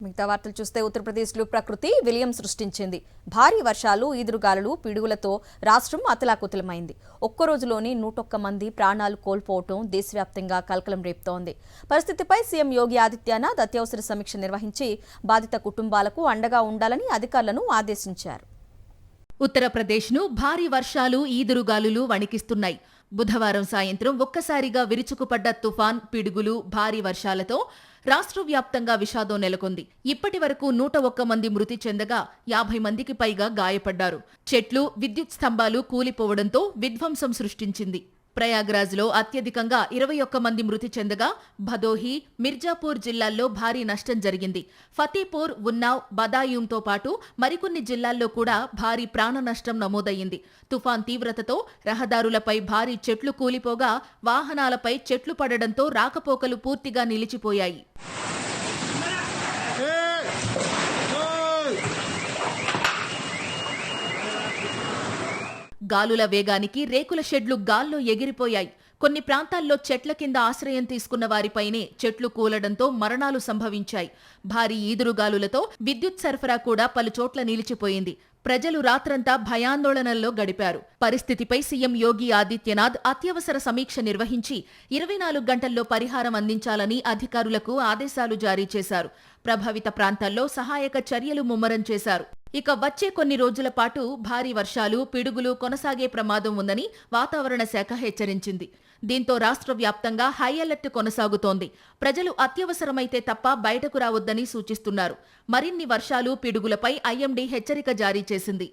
మిగతా వార్తలు చూస్తే ఉత్తరప్రదేశ్లో ప్రకృతి విలయం సృష్టించింది. భారీ వర్షాలు, ఈదురుగాలులు, పిడుగులతో రాష్ట్రం అతలాకుతలమైంది. ఒక్క రోజులోనే 101 మంది ప్రాణాలు కోల్పోవటం దేశవ్యాప్తంగా కలకలం రేపుతోంది. పరిస్థితిపై సీఎం యోగి ఆదిత్యనాథ్ అత్యవసర సమీక్ష నిర్వహించి బాధిత కుటుంబాలకు అండగా ఉండాలని అధికారులను ఆదేశించారు. ఉత్తరప్రదేశ్ను భారీ వర్షాలు, ఈదురుగాలులు వణికిస్తున్నాయి. బుధవారం సాయంత్రం ఒక్కసారిగా విరుచుకుపడ్డ తుఫాన్, పిడుగులు, భారీ వర్షాలతో రాష్ట్ర వ్యాప్తంగా విషాదం నెలకొంది. ఇప్పటి వరకు 101 మంది మృతి చెందగా 50 మందికి పైగా గాయపడ్డారు. చెట్లు, విద్యుత్ స్తంభాలు కూలిపోవడంతో విధ్వంసం సృష్టించింది. ప్రయాగ్రాజ్లో అత్యధికంగా 21 మంది మృతి చెందగా భదోహి, మిర్జాపూర్ జిల్లాల్లో భారీ నష్టం జరిగింది. ఫతేపూర్, ఉన్నావ్, బదాయూంతో పాటు మరికొన్ని జిల్లాల్లో కూడా భారీ ప్రాణ నష్టం నమోదయ్యింది. తుఫాన్ తీవ్రతతో రహదారులపై భారీ చెట్లు కూలిపోగా వాహనాలపై చెట్లు పడడంతో రాకపోకలు పూర్తిగా నిలిచిపోయాయి. గాలుల వేగానికి రేకుల షెడ్లు గాల్లో ఎగిరిపోయాయి. కొన్ని ప్రాంతాల్లో చెట్ల కింద ఆశ్రయం తీసుకున్న వారిపైనే చెట్లు కూలడంతో మరణాలు సంభవించాయి. భారీ ఈదురుగాలులతో విద్యుత్ సరఫరా కూడా పలుచోట్ల నిలిచిపోయింది. ప్రజలు రాత్రంతా భయాందోళనల్లో గడిపారు. పరిస్థితిపై సీఎం యోగి ఆదిత్యనాథ్ అత్యవసర సమీక్ష నిర్వహించి 24 గంటల్లో పరిహారం అందించాలని అధికారులకు ఆదేశాలు జారీ చేశారు. ప్రభావిత ప్రాంతాల్లో సహాయక చర్యలు ముమ్మరం చేశారు. ఇక వచ్చే కొన్ని రోజుల పాటు భారీ వర్షాలు, పిడుగులు కొనసాగే ప్రమాదం ఉందని వాతావరణ శాఖ హెచ్చరించింది. దీంతో రాష్ట్ర వ్యాప్తంగా హై అలర్ట్ కొనసాగుతోంది. ప్రజలు అత్యవసరమైతే తప్ప బయటకు రావద్దని సూచిస్తున్నారు. మరిన్ని వర్షాలు, పిడుగులపై ఐఎండీ హెచ్చరిక జారీ చేసింది.